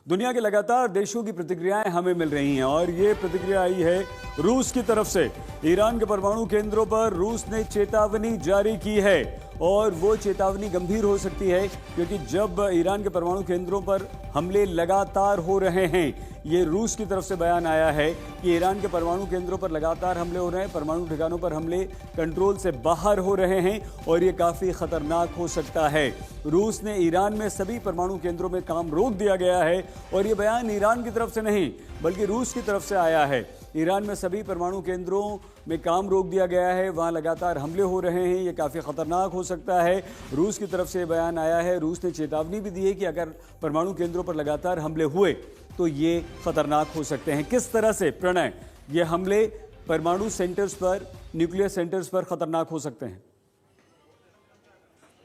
दुनिया के लगातार देशों की प्रतिक्रियाएं हमें मिल रही हैं और ये प्रतिक्रिया आई है रूस की तरफ से। ईरान के परमाणु केंद्रों पर रूस ने चेतावनी जारी की है और वो चेतावनी गंभीर हो सकती है क्योंकि जब ईरान के परमाणु केंद्रों पर हमले लगातार हो रहे हैं, ये रूस की तरफ से बयान आया है कि ईरान के परमाणु केंद्रों पर लगातार हमले हो रहे हैं, परमाणु ठिकानों पर हमले कंट्रोल से बाहर हो रहे हैं और ये काफ़ी खतरनाक हो सकता है। रूस ने ईरान में सभी परमाणु केंद्रों में काम रोक दिया गया है और ये बयान ईरान की तरफ से नहीं बल्कि रूस की तरफ से आया है। ईरान में सभी परमाणु केंद्रों में काम रोक दिया गया है, वहां लगातार हमले हो रहे हैं, ये काफ़ी खतरनाक हो सकता है। रूस की तरफ से बयान आया है। रूस ने चेतावनी भी दी है कि अगर परमाणु केंद्रों पर लगातार हमले हुए तो ये खतरनाक हो सकते हैं। किस तरह से प्रणय ये हमले परमाणु सेंटर्स पर, न्यूक्लियर सेंटर्स पर खतरनाक हो सकते हैं?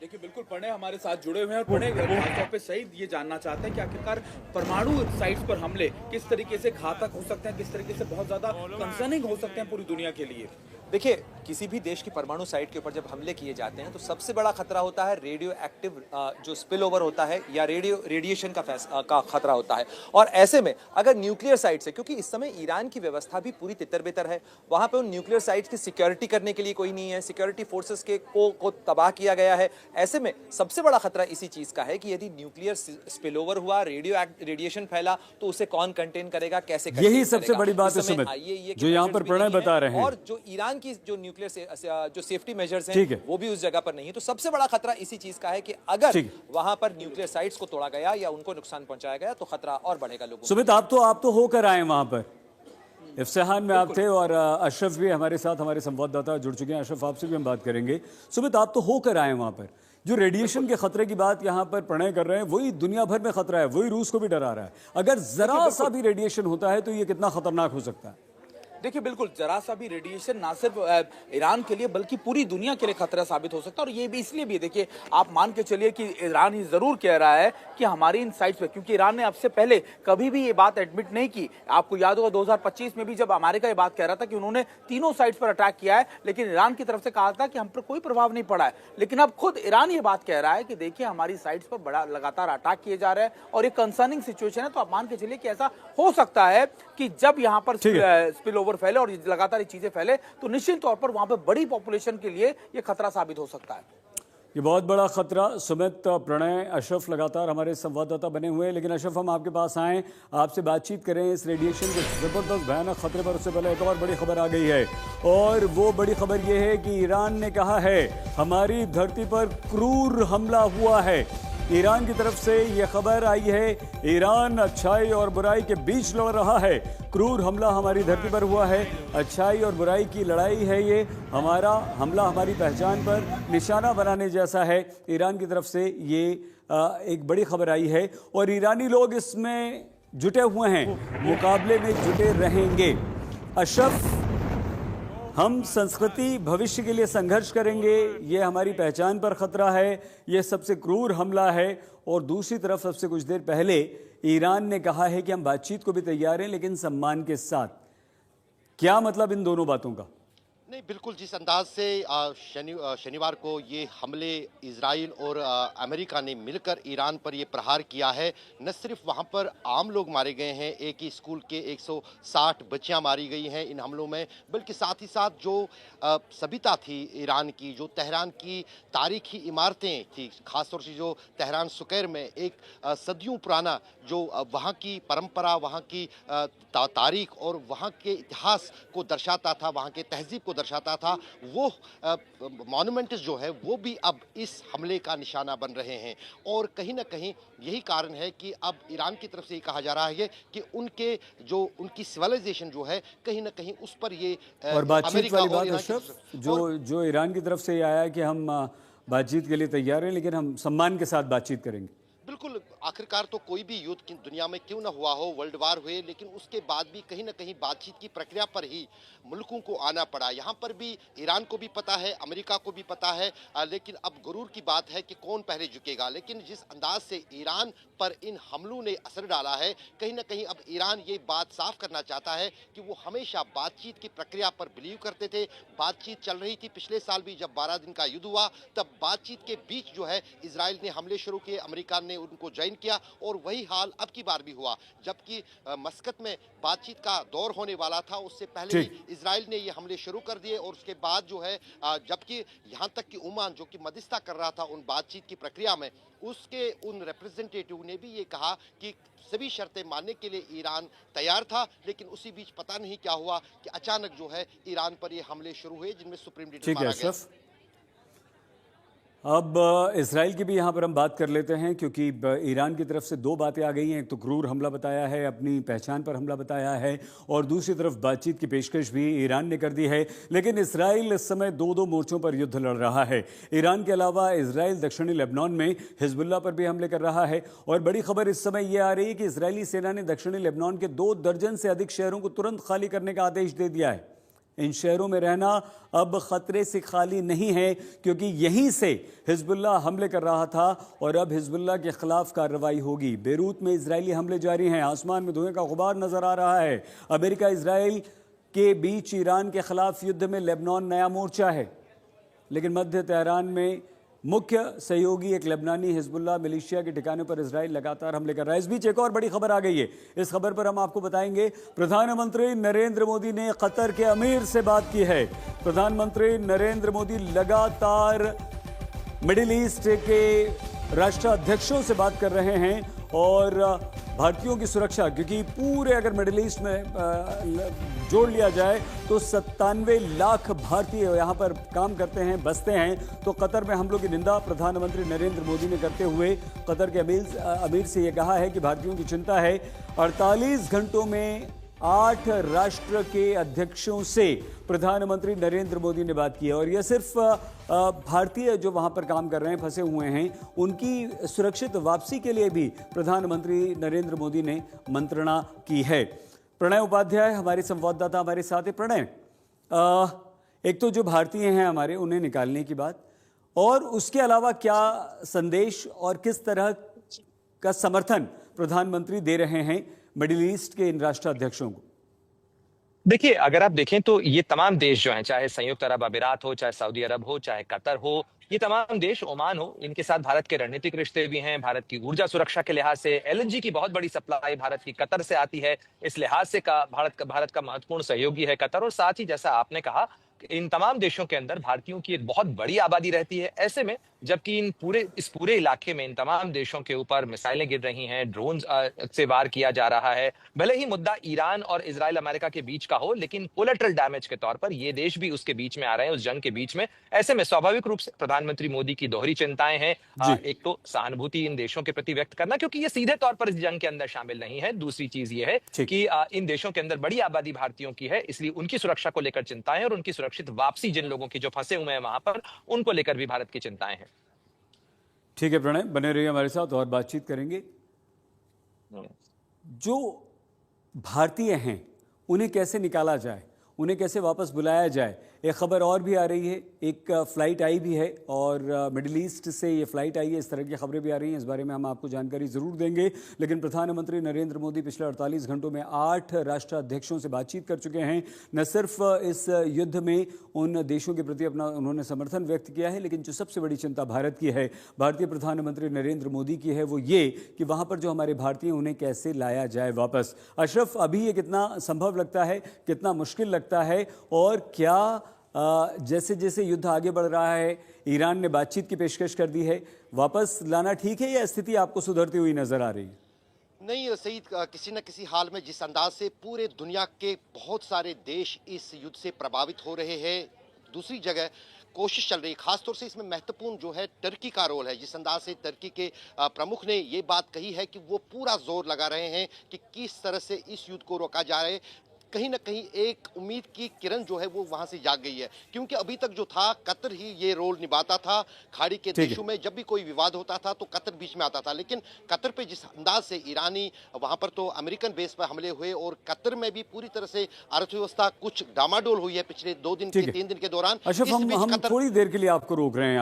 देखिए, बिल्कुल प्रणय हमारे साथ जुड़े हुए हैं और प्रणय खासतौर पे सही ये जानना चाहते हैं कि आखिरकार परमाणु साइट्स पर हमले किस तरीके से घातक हो सकते हैं, किस तरीके से बहुत ज्यादा कंसर्निंग हो सकते हैं पूरी दुनिया के लिए। देखिए, किसी भी देश की परमाणु साइट के ऊपर जब हमले किए जाते हैं तो सबसे बड़ा खतरा होता है रेडियो एक्टिव जो स्पिल ओवर होता है या रेडिएशन का खतरा होता है। और ऐसे में अगर न्यूक्लियर साइट्स है, क्योंकि इस समय ईरान की व्यवस्था भी पूरी तितर बितर है, वहां पे उन न्यूक्लियर साइट्स की सिक्योरिटी करने के लिए कोई नहीं है, सिक्योरिटी फोर्सेस को तबाह किया गया है। ऐसे में सबसे बड़ा खतरा इसी चीज का है कि यदि न्यूक्लियर स्पिल ओवर हुआ, रेडिएशन फैला, तो उसे कौन कंटेन करेगा, कैसे कंटेन यही सबसे बड़ी बात है सुमित, जो यहाँ पर प्रणय बता रहे हैं। और जो ईरान की जो न्यूक्लियर जो सेफ्टी मेजर्स हैं वो भी उस जगह पर नहीं है। तो सबसे बड़ा खतरा इसी चीज का है कि अगर वहां पर न्यूक्लियर साइट्स को तोड़ा गया या उनको नुकसान पहुंचाया गया तो खतरा और बढ़ेगा लोगों को। सुमित, आप तो होकर आए वहां पर, इफ्तिहान में आप थे और अशरफ भी हमारे साथ, हमारे संवाददाता जुड़ चुके हैं। अशरफ, आपसे भी हम बात करेंगे। सुमित, आप तो होकर आए वहां पर। जो रेडिएशन के खतरे की बात यहाँ पर प्रणय कर रहे हैं वही दुनिया भर में खतरा है, वही रूस को भी डरा रहा है। अगर जरा सा भी रेडिएशन होता है तो ये कितना खतरनाक हो सकता है? देखिए, बिल्कुल जरा सा भी रेडिएशन ना सिर्फ ईरान के लिए बल्कि पूरी दुनिया के लिए खतरा साबित हो सकता है। और ये भी इसलिए भी, देखिए आप मान के चलिए कि ईरान ये जरूर कह रहा है कि हमारी इन साइट्स पे, क्योंकि ईरान ने अब से पहले कभी भी ये बात एडमिट नहीं की। आपको याद होगा 2025 में भी जब अमेरिका ये बात कह रहा था कि उन्होंने तीनों साइट्स पर अटैक किया है, लेकिन ईरान की तरफ से कहा था कि हम पर कोई प्रभाव नहीं पड़ा है। लेकिन अब खुद ईरान ये बात कह रहा है कि देखिए हमारी साइट्स पर बड़ा लगातार अटैक किए जा रहे हैं और ये कंसर्निंग सिचुएशन है। तो आप मान के चलिए कि ऐसा हो सकता है कि जब यहाँ पर स्पिल ओवर फैले और लगातार ये चीजें फैले तो निश्चित तौर पर वहां पर बड़ी पॉपुलेशन के लिए ये खतरा साबित हो सकता है। ये बहुत बड़ा खतरा। सुमित, प्रणय, अशरफ लगातार हमारे संवाददाता बने हुए हैं, लेकिन अशरफ हम आपके पास आए, आपसे बातचीत करें इस रेडिएशन के जबरदस्त भयानक खतरे पर। उससे पहले एक और बड़ी खबर आ गई है और वो बड़ी खबर ये है कि ईरान ने कहा है हमारी धरती पर क्रूर हमला हुआ है। ईरान की तरफ से यह खबर आई है, ईरान अच्छाई और बुराई के बीच लड़ रहा है, क्रूर हमला हमारी धरती पर हुआ है, अच्छाई और बुराई की लड़ाई है ये, हमारा हमला हमारी पहचान पर निशाना बनाने जैसा है। ईरान की तरफ से ये एक बड़ी खबर आई है और ईरानी लोग इसमें जुटे हुए हैं, मुकाबले में जुटे रहेंगे। अशरफ, हम संस्कृति भविष्य के लिए संघर्ष करेंगे, ये हमारी पहचान पर खतरा है, ये सबसे क्रूर हमला है। और दूसरी तरफ सबसे कुछ देर पहले ईरान ने कहा है कि हम बातचीत को भी तैयार हैं लेकिन सम्मान के साथ। क्या मतलब इन दोनों बातों का? नहीं, बिल्कुल जिस अंदाज से शनिवार को ये हमले इजराइल और अमेरिका ने मिलकर ईरान पर ये प्रहार किया है, न सिर्फ वहाँ पर आम लोग मारे गए हैं, एक ही स्कूल के 160 बच्चियाँ मारी गई हैं इन हमलों में, बल्कि साथ ही साथ जो सभ्यता थी ईरान की, जो तेहरान की तारीखी इमारतें थी, खासतौर से जो तेहरान स्क्वायर में एक सदियों पुराना जो वहाँ की परंपरा, वहाँ की तारीख और वहाँ के इतिहास को दर्शाता था, वहाँ के तहजीब को दर्शाता था, वो मॉन्यूमेंट्स जो है वो भी अब इस हमले का निशाना बन रहे हैं। और कहीं ना कहीं यही कारण है कि अब ईरान की तरफ से ये कहा जा रहा है कि उनकी सिविलाइजेशन जो है कहीं ना कहीं उस पर ये और बातचीत वाली बात अशरफ, जो ईरान की तरफ से ये आया कि हम बातचीत के लिए तैयार हैं लेकिन हम सम्मान के साथ बातचीत करेंगे। बिल्कुल, आखिरकार तो कोई भी युद्ध की दुनिया में क्यों ना हुआ हो, वर्ल्ड वार हुए, लेकिन उसके बाद भी कहीं ना कहीं बातचीत की प्रक्रिया पर ही मुल्कों को आना पड़ा। यहाँ पर भी ईरान को भी पता है, अमेरिका को भी पता है, लेकिन अब गुरूर की बात है कि कौन पहले झुकेगा। लेकिन जिस अंदाज से ईरान पर इन हमलों ने असर डाला है, कहीं ना कहीं अब ईरान ये बात साफ करना चाहता है कि वो हमेशा बातचीत की प्रक्रिया पर बिलीव करते थे। बातचीत चल रही थी, पिछले साल भी जब 12 दिन का युद्ध हुआ तब बातचीत के बीच जो है इजराइल ने हमले शुरू किए, अमेरिका ने उनको ज्वाइन साइन किया और वही हाल अब की बार भी हुआ। जबकि मस्कत में बातचीत का दौर होने वाला था, उससे पहले ही इजराइल ने ये हमले शुरू कर दिए और उसके बाद जो है जबकि यहाँ तक कि ओमान जो कि मध्यस्थता कर रहा था उन बातचीत की प्रक्रिया में, उसके उन रिप्रेजेंटेटिव ने भी ये कहा कि सभी शर्तें मानने के लिए ईरान तैयार था, लेकिन उसी बीच पता नहीं क्या हुआ कि अचानक जो है ईरान पर ये हमले शुरू हुए जिनमें सुप्रीम लीडर मारा गया। अब इसराइल की भी यहाँ पर हम बात कर लेते हैं, क्योंकि ईरान की तरफ से दो बातें आ गई हैं। एक तो क्रूर हमला बताया है, अपनी पहचान पर हमला बताया है, और दूसरी तरफ बातचीत की पेशकश भी ईरान ने कर दी है। लेकिन इसराइल इस समय दो दो मोर्चों पर युद्ध लड़ रहा है। ईरान के अलावा इसराइल दक्षिणी लेबनान में हिजबुल्लाह पर भी हमले कर रहा है, और बड़ी खबर इस समय ये आ रही है कि इजरायली सेना ने दक्षिणी लेबनान के 2 दर्जन से अधिक शहरों को तुरंत खाली करने का आदेश दे दिया है। इन शहरों में रहना अब खतरे से खाली नहीं है, क्योंकि यहीं से हिजबुल्लाह हमले कर रहा था और अब हिजबुल्लाह के खिलाफ कार्रवाई होगी। बेरूत में इजरायली हमले जारी हैं, आसमान में धुएं का गुबार नजर आ रहा है। अमेरिका इजराइल के बीच ईरान के खिलाफ युद्ध में लेबनान नया मोर्चा है, लेकिन मध्य तेहरान में मुख्य सहयोगी एक लेबनानी हिजबुल्लाह मिलिशिया के ठिकाने पर इजराइल लगातार हमले कर रहा है। इस बीच एक और बड़ी खबर आ गई है, इस खबर पर हम आपको बताएंगे। प्रधानमंत्री नरेंद्र मोदी ने कतर के अमीर से बात की है। प्रधानमंत्री नरेंद्र मोदी लगातार मिडिल ईस्ट के राष्ट्राध्यक्षों से बात कर रहे हैं, और भारतीयों की सुरक्षा, क्योंकि पूरे अगर मिडिल ईस्ट में जोड़ लिया जाए तो 97 लाख भारतीय यहाँ पर काम करते हैं, बसते हैं। तो कतर में हमलों की निंदा प्रधानमंत्री नरेंद्र मोदी ने करते हुए कतर के अमीर से ये कहा है कि भारतीयों की चिंता है। 48 घंटों में 8 राष्ट्र के अध्यक्षों से प्रधानमंत्री नरेंद्र मोदी ने बात की है, और यह सिर्फ भारतीय जो वहां पर काम कर रहे हैं, फंसे हुए हैं, उनकी सुरक्षित वापसी के लिए भी प्रधानमंत्री नरेंद्र मोदी ने मंत्रणा की है। प्रणय उपाध्याय हमारे संवाददाता हमारे साथ है। प्रणय, एक तो जो भारतीय हैं हमारे, उन्हें निकालने की बात, और उसके अलावा क्या संदेश और किस तरह का समर्थन प्रधानमंत्री दे रहे हैं मिडिल ईस्ट के इन राष्ट्राध्यक्षों को? देखिए, अगर आप देखें तो ये तमाम देश जो हैं, चाहे संयुक्त अरब अमीरात हो, चाहे सऊदी अरब हो, चाहे कतर हो, ये तमाम देश, ओमान हो, इनके साथ भारत के रणनीतिक रिश्ते भी हैं। भारत की ऊर्जा सुरक्षा के लिहाज से एलएनजी की बहुत बड़ी सप्लाई भारत की कतर से आती है। इस लिहाज से भारत का महत्वपूर्ण सहयोगी है कतर। और साथ ही जैसा आपने कहा, इन तमाम देशों के अंदर भारतीयों की एक बहुत बड़ी आबादी रहती है। ऐसे में जबकि इस पूरे इलाके में इन तमाम देशों के ऊपर मिसाइलें गिर रही हैं, ड्रोन से वार किया जा रहा है, भले ही मुद्दा ईरान और इजराइल अमेरिका के बीच का हो, लेकिन कोलेटरल डैमेज के तौर पर ये देश भी उसके बीच में आ रहे हैं, उस जंग के बीच में। ऐसे में स्वाभाविक रूप से प्रधानमंत्री मोदी की दोहरी चिंताएं हैं। एक तो सहानुभूति इन देशों के प्रति व्यक्त करना, क्योंकि ये सीधे तौर पर इस जंग के अंदर शामिल नहीं है। दूसरी चीज ये है कि इन देशों के अंदर बड़ी आबादी भारतीयों की है, इसलिए उनकी सुरक्षा को लेकर चिंताएं, और उनकी सुरक्षित वापसी जिन लोगों की जो फंसे हुए हैं वहां पर, उनको लेकर भी भारत की चिंताएं हैं। ठीक है प्रणय, बने रहिए हमारे साथ और बातचीत करेंगे। जो भारतीय हैं उन्हें कैसे निकाला जाए, उन्हें कैसे वापस बुलाया जाए, एक खबर और भी आ रही है। एक फ़्लाइट आई भी है, और मिडिल ईस्ट से ये फ़्लाइट आई है, इस तरह की खबरें भी आ रही हैं। इस बारे में हम आपको जानकारी ज़रूर देंगे। लेकिन प्रधानमंत्री नरेंद्र मोदी पिछले 48 घंटों में 8 राष्ट्राध्यक्षों से बातचीत कर चुके हैं। न सिर्फ इस युद्ध में उन देशों के प्रति अपना उन्होंने समर्थन व्यक्त किया है, लेकिन जो सबसे बड़ी चिंता भारत की है, भारतीय प्रधानमंत्री नरेंद्र मोदी की है, वो ये कि वहाँ पर जो हमारे भारतीय, उन्हें कैसे लाया जाए वापस। अशरफ, अभी ये कितना संभव लगता है, कितना मुश्किल लगता है, और क्या जैसे जैसे युद्ध आगे बढ़ रहा है, ईरान ने बातचीत की पेशकश कर दी है, वापस लाना ठीक है, या स्थिति आपको सुधरती हुई नजर आ रही है? नहीं सईद, किसी न किसी हाल में जिस अंदाज से पूरे दुनिया के बहुत सारे देश इस युद्ध से प्रभावित हो रहे हैं, दूसरी जगह कोशिश चल रही है। खासतौर से इसमें महत्वपूर्ण जो है टर्की का रोल है। जिस अंदाज से टर्की के प्रमुख ने ये बात कही है कि वो पूरा जोर लगा रहे हैं कि किस तरह से इस युद्ध को रोका जा रहा है। कहीं ना कहीं एक उम्मीद की किरण जो है वो वहां से जाग गई है, क्योंकि अभी तक जो था कतर ही ये रोल निभाता था। खाड़ी के देशों में जब भी कोई विवाद होता था तो कतर बीच में आता था, लेकिन कतर पे जिस अंदाज से ईरानी, वहां पर तो अमेरिकन बेस पर हमले हुए, और कतर में भी पूरी तरह से अर्थव्यवस्था कुछ डामाडोल हुई है पिछले 2 दिन के 3 दिन के दौरान। अच्छा, हम थोड़ी देर के लिए आपको रोक रहे हैं।